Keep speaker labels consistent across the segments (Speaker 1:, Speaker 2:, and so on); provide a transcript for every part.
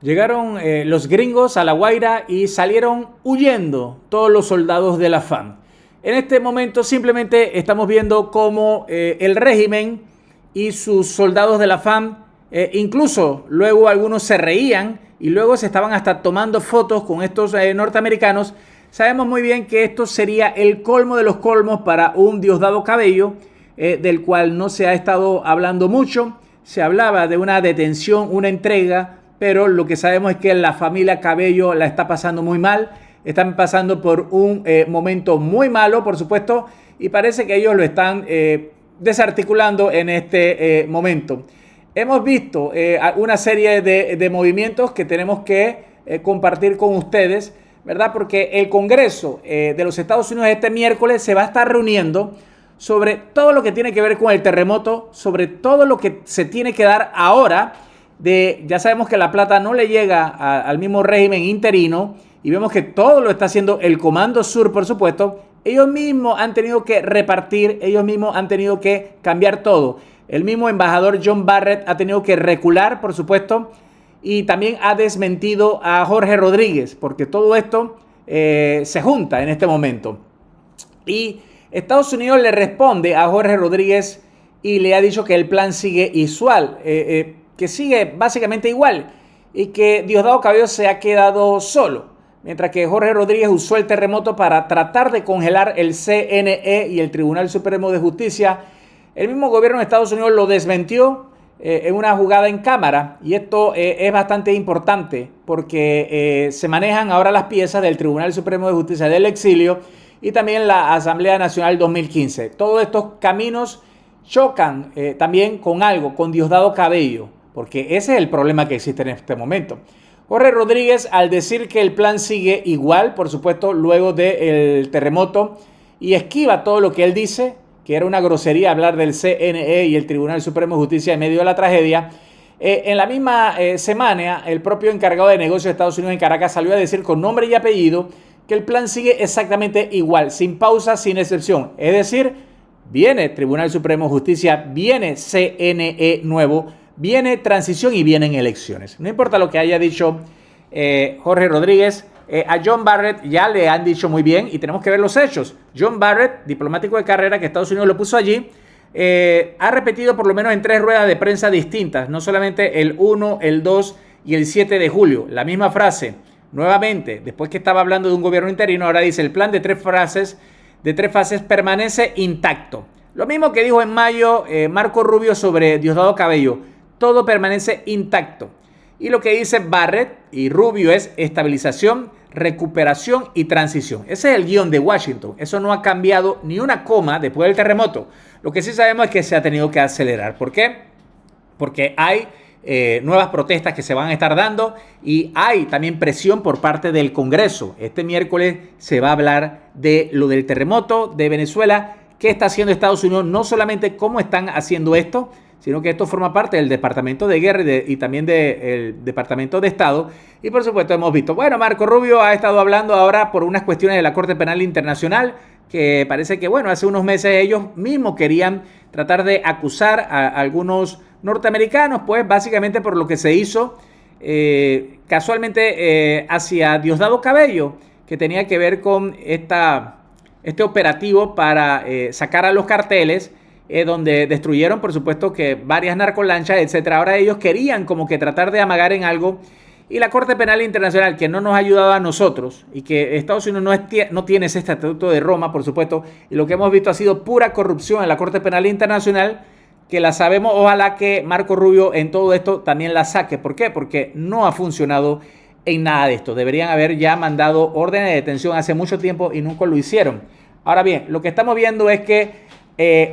Speaker 1: Llegaron los gringos a La Guaira y salieron huyendo todos los soldados de la FARC. En este momento simplemente estamos viendo cómo el régimen y sus soldados de la FARC, incluso luego algunos se reían y luego se estaban hasta tomando fotos con estos norteamericanos. Sabemos muy bien que esto sería el colmo de los colmos para un Diosdado Cabello, del cual no se ha estado hablando mucho. Se hablaba de una detención, una entrega, pero lo que sabemos es que la familia Cabello la está pasando muy mal. Están pasando por un momento muy malo, por supuesto, y parece que ellos lo están desarticulando en este momento. Hemos visto una serie de movimientos que tenemos que compartir con ustedes, ¿verdad? Porque el Congreso de los Estados Unidos este miércoles se va a estar reuniendo sobre todo lo que tiene que ver con el terremoto, sobre todo lo que se tiene que dar ahora. Ya sabemos que la plata no le llega al mismo régimen interino y vemos que todo lo está haciendo el Comando Sur, por supuesto. Ellos mismos han tenido que repartir, ellos mismos han tenido que cambiar todo. El mismo embajador John Barrett ha tenido que recular, por supuesto, y también ha desmentido a Jorge Rodríguez, porque todo esto se junta en este momento. Y Estados Unidos le responde a Jorge Rodríguez y le ha dicho que el plan sigue igual, que sigue básicamente igual y que Diosdado Cabello se ha quedado solo, mientras que Jorge Rodríguez usó el terremoto para tratar de congelar el CNE y el Tribunal Supremo de Justicia. El mismo gobierno de Estados Unidos lo desmentió en una jugada en cámara, y esto es bastante importante porque se manejan ahora las piezas del Tribunal Supremo de Justicia del exilio y también la Asamblea Nacional 2015. Todos estos caminos chocan también con algo, con Diosdado Cabello, porque ese es el problema que existe en este momento. Jorge Rodríguez, al decir que el plan sigue igual, por supuesto, luego del terremoto, y esquiva todo lo que él dice, que era una grosería hablar del CNE y el Tribunal Supremo de Justicia en medio de la tragedia. En la misma semana, el propio encargado de negocios de Estados Unidos en Caracas salió a decir con nombre y apellido que el plan sigue exactamente igual, sin pausa, sin excepción. Es decir, viene Tribunal Supremo de Justicia, viene CNE nuevo, viene transición y vienen elecciones. No importa lo que haya dicho Jorge Rodríguez, a John Barrett ya le han dicho muy bien y tenemos que ver los hechos. John Barrett, diplomático de carrera que Estados Unidos lo puso allí, ha repetido por lo menos en 3 ruedas de prensa distintas, no solamente el 1, el 2 y el 7 de julio, la misma frase. Nuevamente, después que estaba hablando de un gobierno interino, ahora dice el plan de 3 fases permanece intacto. Lo mismo que dijo en mayo Marco Rubio sobre Diosdado Cabello. Todo permanece intacto. Y lo que dice Barrett y Rubio es estabilización, recuperación y transición. Ese es el guión de Washington. Eso no ha cambiado ni una coma después del terremoto. Lo que sí sabemos es que se ha tenido que acelerar. ¿Por qué? Porque hay nuevas protestas que se van a estar dando y hay también presión por parte del Congreso. Este miércoles se va a hablar de lo del terremoto de Venezuela, qué está haciendo Estados Unidos, no solamente cómo están haciendo esto, sino que esto forma parte del Departamento de Guerra y también del Departamento de Estado. Y por supuesto hemos visto, bueno, Marco Rubio ha estado hablando ahora por unas cuestiones de la Corte Penal Internacional, que parece que, bueno, hace unos meses ellos mismos querían tratar de acusar a algunos norteamericanos, pues básicamente por lo que se hizo casualmente hacia Diosdado Cabello, que tenía que ver con este operativo para sacar a los carteles, donde destruyeron, por supuesto, que varias narcolanchas, etcétera. Ahora ellos querían como que tratar de amagar en algo, y la Corte Penal Internacional, que no nos ha ayudado a nosotros y que Estados Unidos no tiene ese estatuto de Roma, por supuesto, y lo que hemos visto ha sido pura corrupción en la Corte Penal Internacional, que la sabemos. Ojalá que Marco Rubio en todo esto también la saque. ¿Por qué? Porque no ha funcionado en nada de esto. Deberían haber ya mandado órdenes de detención hace mucho tiempo y nunca lo hicieron. Ahora bien, lo que estamos viendo es que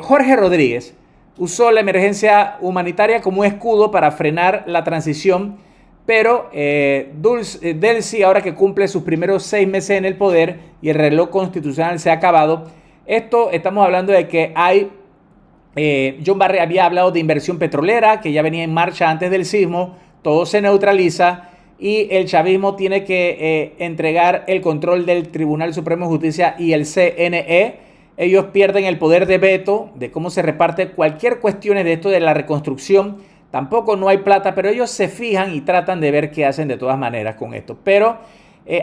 Speaker 1: Jorge Rodríguez usó la emergencia humanitaria como escudo para frenar la transición, pero Delcy, ahora que cumple sus primeros 6 meses en el poder y el reloj constitucional se ha acabado, estamos hablando de que John Barrett había hablado de inversión petrolera que ya venía en marcha antes del sismo, todo se neutraliza y el chavismo tiene que entregar el control del Tribunal Supremo de Justicia y el CNE. Ellos pierden el poder de veto de cómo se reparte cualquier cuestión de esto de la reconstrucción tampoco no hay plata, pero ellos se fijan y tratan de ver qué hacen de todas maneras con esto. Pero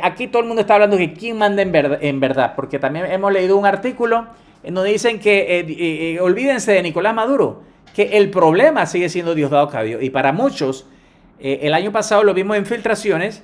Speaker 1: aquí todo el mundo está hablando de quién manda en verdad, porque también hemos leído un artículo en donde dicen que olvídense de Nicolás Maduro, que el problema sigue siendo Diosdado Cabello. Y para muchos, el año pasado lo vimos en filtraciones,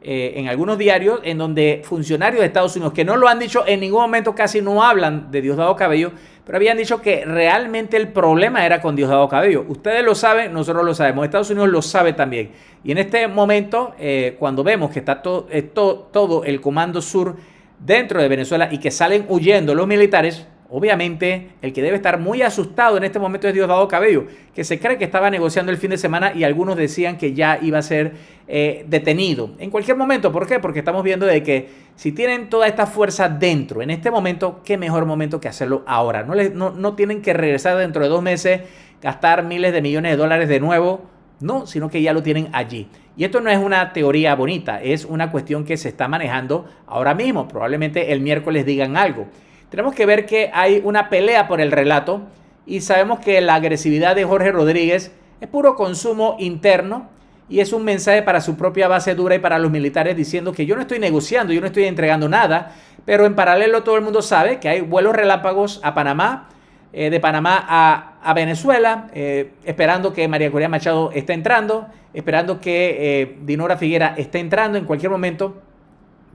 Speaker 1: en algunos diarios, en donde funcionarios de Estados Unidos, que no lo han dicho en ningún momento, casi no hablan de Diosdado Cabello, pero habían dicho que realmente el problema era con Diosdado Cabello. Ustedes lo saben, nosotros lo sabemos, Estados Unidos lo sabe también. Y en este momento, cuando vemos que está todo el Comando Sur dentro de Venezuela y que salen huyendo los militares, obviamente el que debe estar muy asustado en este momento es Diosdado Cabello, que se cree que estaba negociando el fin de semana y algunos decían que ya iba a ser detenido en cualquier momento. ¿Por qué? Porque estamos viendo de que si tienen toda esta fuerza dentro en este momento, qué mejor momento que hacerlo ahora. No tienen que regresar dentro de 2 meses, gastar miles de millones de dólares de nuevo, no, sino que ya lo tienen allí. Y esto no es una teoría bonita, es una cuestión que se está manejando ahora mismo. Probablemente el miércoles digan algo. Tenemos que ver que hay una pelea por el relato y sabemos que la agresividad de Jorge Rodríguez es puro consumo interno y es un mensaje para su propia base dura y para los militares diciendo que yo no estoy negociando, yo no estoy entregando nada, pero en paralelo todo el mundo sabe que hay vuelos relámpagos a Panamá, de Panamá a Venezuela, esperando que María Corina Machado esté entrando, esperando que Dinora Figuera esté entrando en cualquier momento,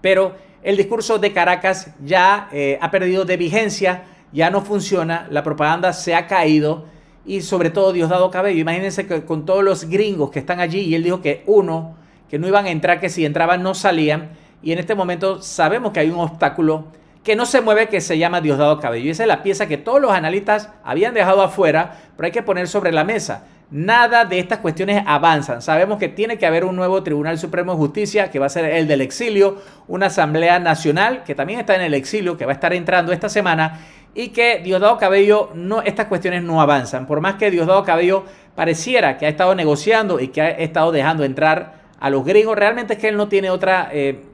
Speaker 1: pero el discurso de Caracas ya ha perdido de vigencia, ya no funciona, la propaganda se ha caído y sobre todo Diosdado Cabello. Imagínense que con todos los gringos que están allí y él dijo que no iban a entrar, que si entraban no salían, y en este momento sabemos que hay un obstáculo que no se mueve, que se llama Diosdado Cabello. Y esa es la pieza que todos los analistas habían dejado afuera, pero hay que poner sobre la mesa. Nada de estas cuestiones avanzan. Sabemos que tiene que haber un nuevo Tribunal Supremo de Justicia, que va a ser el del exilio, una Asamblea Nacional, que también está en el exilio, que va a estar entrando esta semana, y que Diosdado Cabello, estas cuestiones no avanzan. Por más que Diosdado Cabello pareciera que ha estado negociando y que ha estado dejando entrar a los gringos, realmente es que él no tiene otra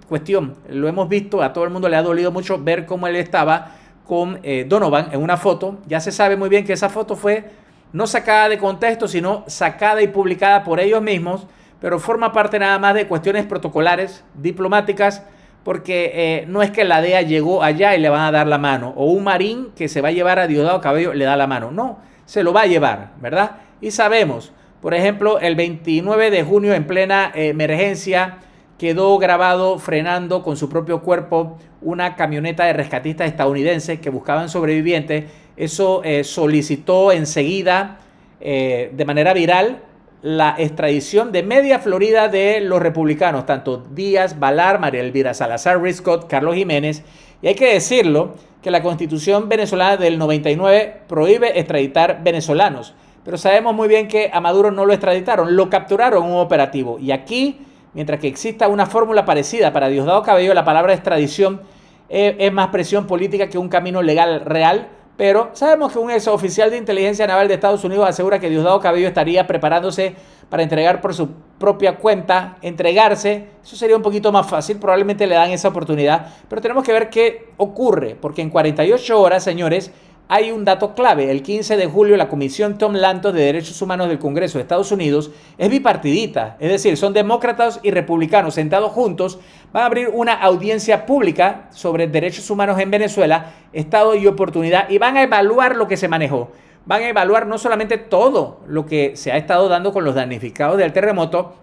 Speaker 1: cuestión. Lo hemos visto, a todo el mundo le ha dolido mucho ver cómo él estaba con Donovan en una foto. Ya se sabe muy bien que esa foto fue no sacada de contexto, sino sacada y publicada por ellos mismos, pero forma parte nada más de cuestiones protocolares, diplomáticas, porque no es que la DEA llegó allá y le van a dar la mano, o un marín que se va a llevar a Diosdado Cabello le da la mano. No, se lo va a llevar, ¿verdad? Y sabemos, por ejemplo, el 29 de junio en plena emergencia, quedó grabado frenando con su propio cuerpo una camioneta de rescatistas estadounidenses que buscaban sobrevivientes. Eso solicitó enseguida, de manera viral, la extradición de media Florida de los republicanos, tanto Díaz, Balar, María Elvira Salazar, Rick Scott, Carlos Jiménez. Y hay que decirlo, que la Constitución venezolana del 99 prohíbe extraditar venezolanos. Pero sabemos muy bien que a Maduro no lo extraditaron, lo capturaron en un operativo. Y aquí, mientras que exista una fórmula parecida para Diosdado Cabello, la palabra extradición es más presión política que un camino legal real. Pero sabemos que un ex oficial de inteligencia naval de Estados Unidos asegura que Diosdado Cabello estaría preparándose para entregar por su propia cuenta, entregarse. Eso sería un poquito más fácil, probablemente le dan esa oportunidad. Pero tenemos que ver qué ocurre, porque en 48 horas, señores, hay un dato clave. El 15 de julio la Comisión Tom Lantos de Derechos Humanos del Congreso de Estados Unidos es bipartidita, es decir, son demócratas y republicanos sentados juntos, van a abrir una audiencia pública sobre derechos humanos en Venezuela, estado y oportunidad, y van a evaluar lo que se manejó. Van a evaluar no solamente todo lo que se ha estado dando con los damnificados del terremoto,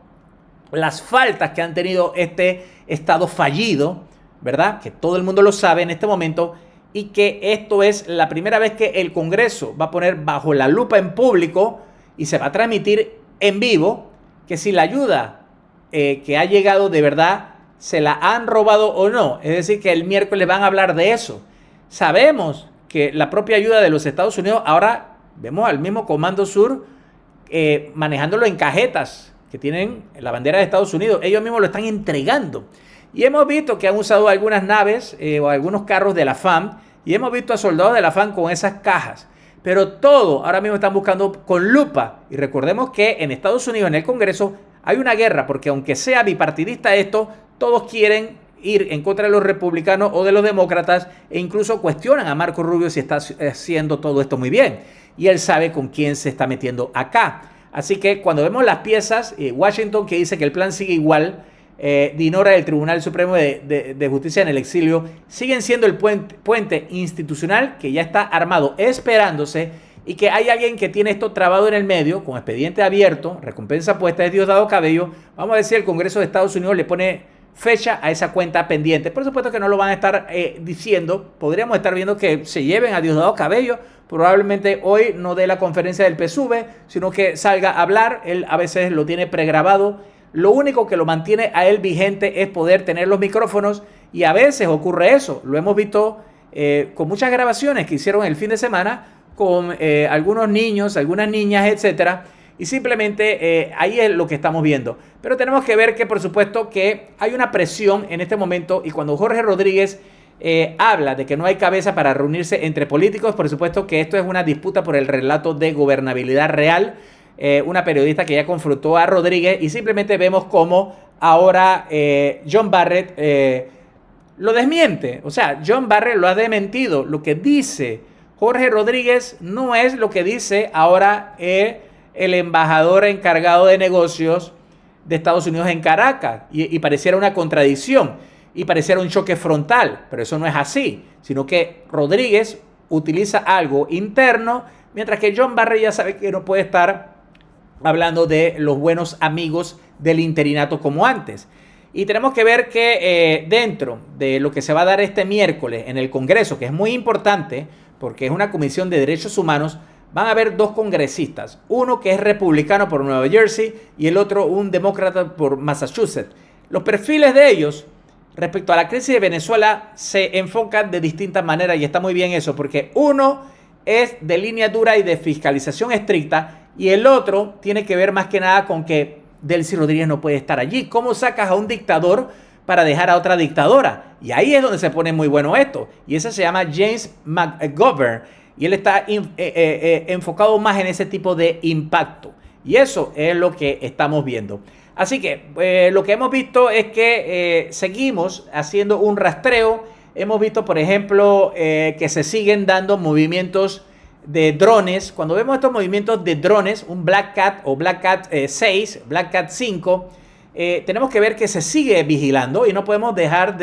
Speaker 1: las faltas que han tenido este estado fallido, ¿verdad? Que todo el mundo lo sabe en este momento, y que esto es la primera vez que el Congreso va a poner bajo la lupa en público y se va a transmitir en vivo que si la ayuda que ha llegado de verdad se la han robado o no. Es decir, que el miércoles van a hablar de eso. Sabemos que la propia ayuda de los Estados Unidos, ahora vemos al mismo Comando Sur manejándolo en cajetas que tienen la bandera de Estados Unidos. Ellos mismos lo están entregando. Y hemos visto que han usado algunas naves o algunos carros de la FAM, y hemos visto a soldados de la FAM con esas cajas. Pero todo ahora mismo están buscando con lupa. Y recordemos que en Estados Unidos, en el Congreso, hay una guerra, porque aunque sea bipartidista esto, todos quieren ir en contra de los republicanos o de los demócratas, e incluso cuestionan a Marco Rubio si está haciendo todo esto muy bien. Y él sabe con quién se está metiendo acá. Así que cuando vemos las piezas, Washington, que dice que el plan sigue igual, Dinora del Tribunal Supremo de Justicia en el exilio, siguen siendo el puente institucional que ya está armado, esperándose, y que hay alguien que tiene esto trabado en el medio, con expediente abierto, recompensa puesta, es Diosdado Cabello. Vamos a ver si el Congreso de Estados Unidos le pone fecha a esa cuenta pendiente. Por supuesto que no lo van a estar diciendo. Podríamos estar viendo que se lleven a Diosdado Cabello. Probablemente hoy no dé la conferencia del PSUV, sino que salga a hablar. Él a veces lo tiene pregrabado. Lo único que lo mantiene a él vigente es poder tener los micrófonos, y a veces ocurre eso. Lo hemos visto con muchas grabaciones que hicieron el fin de semana con algunos niños, algunas niñas, etcétera. Y simplemente ahí es lo que estamos viendo. Pero tenemos que ver que, por supuesto, que hay una presión en este momento, y cuando Jorge Rodríguez habla de que no hay cabeza para reunirse entre políticos, por supuesto que esto es una disputa por el relato de gobernabilidad real. Una periodista que ya confrontó a Rodríguez, y simplemente vemos cómo ahora John Barrett lo desmiente. O sea, John Barrett lo ha desmentido. Lo que dice Jorge Rodríguez no es lo que dice ahora el embajador encargado de negocios de Estados Unidos en Caracas, y pareciera una contradicción y pareciera un choque frontal, pero eso no es así, sino que Rodríguez utiliza algo interno, mientras que John Barrett ya sabe que no puede estar hablando de los buenos amigos del interinato como antes. Y tenemos que ver que dentro de lo que se va a dar este miércoles en el Congreso, que es muy importante porque es una comisión de derechos humanos, van a haber dos congresistas, uno que es republicano por Nueva Jersey y el otro un demócrata por Massachusetts. Los perfiles de ellos respecto a la crisis de Venezuela se enfocan de distintas maneras, y está muy bien eso, porque uno es de línea dura y de fiscalización estricta, y el otro tiene que ver más que nada con que Delcy Rodríguez no puede estar allí. ¿Cómo sacas a un dictador para dejar a otra dictadora? Y ahí es donde se pone muy bueno esto. Y ese se llama James McGovern. Y él está enfocado más en ese tipo de impacto. Y eso es lo que estamos viendo. Así que lo que hemos visto es que seguimos haciendo un rastreo. Hemos visto, por ejemplo, que se siguen dando movimientos de drones. Cuando vemos estos movimientos de drones, un Black Cat o Black Cat 6, Black Cat 5, tenemos que ver que se sigue vigilando, y no podemos dejar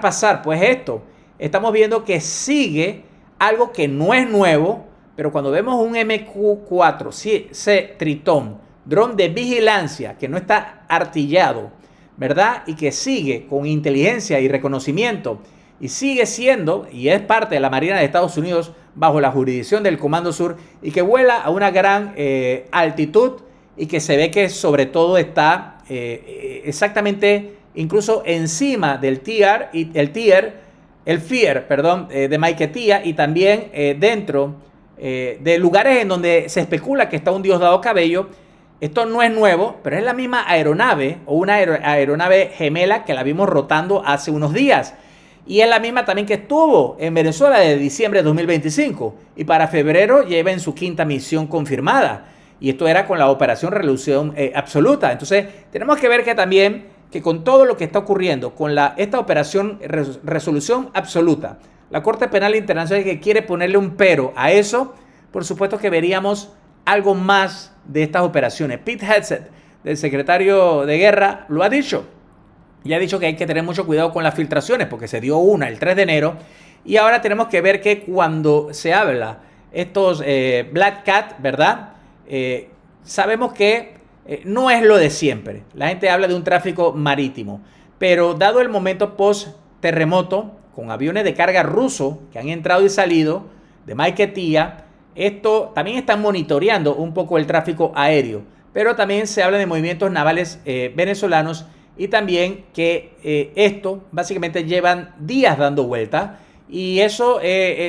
Speaker 1: pasar pues esto. Estamos viendo que sigue algo que no es nuevo, pero cuando vemos un MQ-4C Tritón, dron de vigilancia que no está artillado, ¿verdad? Y que sigue con inteligencia y reconocimiento, y sigue siendo, y es parte de la Marina de Estados Unidos bajo la jurisdicción del Comando Sur, y que vuela a una gran altitud, y que se ve que sobre todo está exactamente incluso encima del FIAR, de Maiquetía, y también dentro de lugares en donde se especula que está un Diosdado Cabello. Esto no es nuevo, pero es la misma aeronave, o una aeronave gemela que la vimos rotando hace unos días. Y es la misma también que estuvo en Venezuela de diciembre de 2025. Y para febrero lleva en su quinta misión confirmada. Y esto era con la operación Resolución Absoluta. Entonces tenemos que ver que también, que con todo lo que está ocurriendo, con esta operación Resolución Absoluta, la Corte Penal Internacional que quiere ponerle un pero a eso, por supuesto que veríamos algo más de estas operaciones. Pete Hegseth, del secretario de Guerra, lo ha dicho. Y ha dicho que hay que tener mucho cuidado con las filtraciones, porque se dio una el 3 de enero. Y ahora tenemos que ver que cuando se habla estos Black Cat, ¿verdad? Sabemos que no es lo de siempre. La gente habla de un tráfico marítimo. Pero dado el momento post-terremoto, con aviones de carga rusos que han entrado y salido de Maiquetía, esto también están monitoreando un poco el tráfico aéreo. Pero también se habla de movimientos navales venezolanos, y también que esto básicamente llevan días dando vuelta, y eso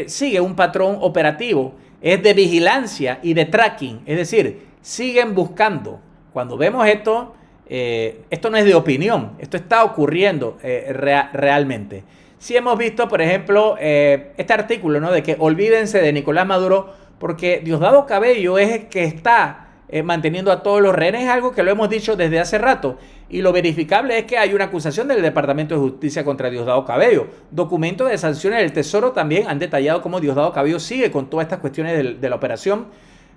Speaker 1: sigue un patrón operativo, es de vigilancia y de tracking, es decir, siguen buscando. Cuando vemos esto, esto no es de opinión, esto está ocurriendo realmente. Sí hemos visto, por ejemplo, este artículo, ¿no?, de que olvídense de Nicolás Maduro, porque Diosdado Cabello es el que está manteniendo a todos los rehenes. Es algo que lo hemos dicho desde hace rato, y lo verificable es que hay una acusación del Departamento de Justicia contra Diosdado Cabello. Documentos de sanciones del Tesoro también han detallado cómo Diosdado Cabello sigue con todas estas cuestiones de la operación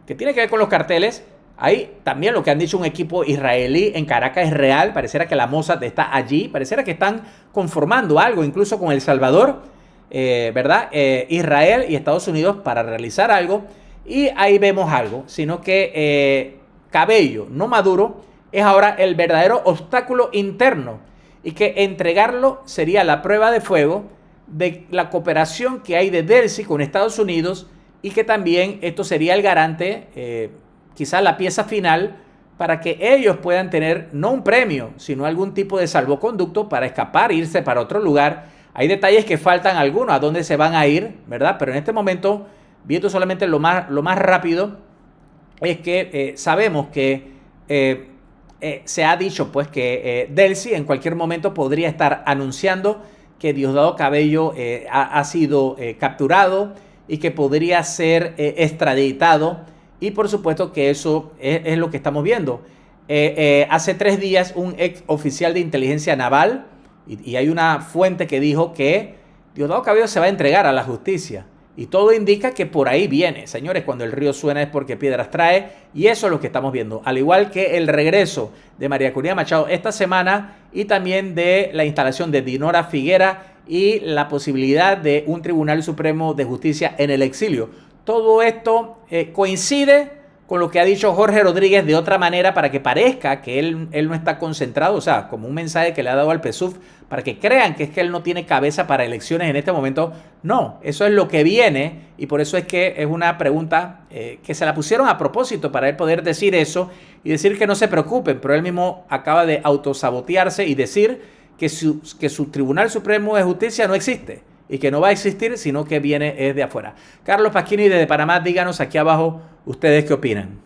Speaker 1: que tiene que ver con los carteles. Ahí también lo que han dicho un equipo israelí en Caracas es real. Pareciera que la Mossad está allí. Pareciera que están conformando algo, incluso con El Salvador, ¿verdad? Israel y Estados Unidos para realizar algo. Y ahí vemos algo. Sino que Cabello, no Maduro, es ahora el verdadero obstáculo interno. Y que entregarlo sería la prueba de fuego de la cooperación que hay de Delcy con Estados Unidos. Y que también esto sería el garante, quizás la pieza final, para que ellos puedan tener no un premio, sino algún tipo de salvoconducto para escapar, irse para otro lugar. Hay detalles que faltan algunos, a dónde se van a ir, ¿verdad? Pero en este momento, viendo solamente lo más rápido, es que sabemos que se ha dicho pues que Delcy en cualquier momento podría estar anunciando que Diosdado Cabello ha sido capturado y que podría ser extraditado. Y por supuesto que eso es lo que estamos viendo. Hace 3 días un ex oficial de inteligencia naval, y hay una fuente que dijo que Diosdado Cabello se va a entregar a la justicia. Y todo indica que por ahí viene. Señores, cuando el río suena es porque piedras trae. Y eso es lo que estamos viendo. Al igual que el regreso de María Corina Machado esta semana y también de la instalación de Dinora Figuera y la posibilidad de un Tribunal Supremo de Justicia en el exilio. Todo esto coincide con lo que ha dicho Jorge Rodríguez de otra manera para que parezca que él no está concentrado, o sea, como un mensaje que le ha dado al PSUV para que crean que es que él no tiene cabeza para elecciones en este momento. No, eso es lo que viene y por eso es que es una pregunta que se la pusieron a propósito para él poder decir eso y decir que no se preocupen, pero él mismo acaba de autosabotearse y decir que su Tribunal Supremo de Justicia no existe. Y que no va a existir, sino que viene de afuera. Carlos Pasquini desde Panamá, díganos aquí abajo ustedes qué opinan.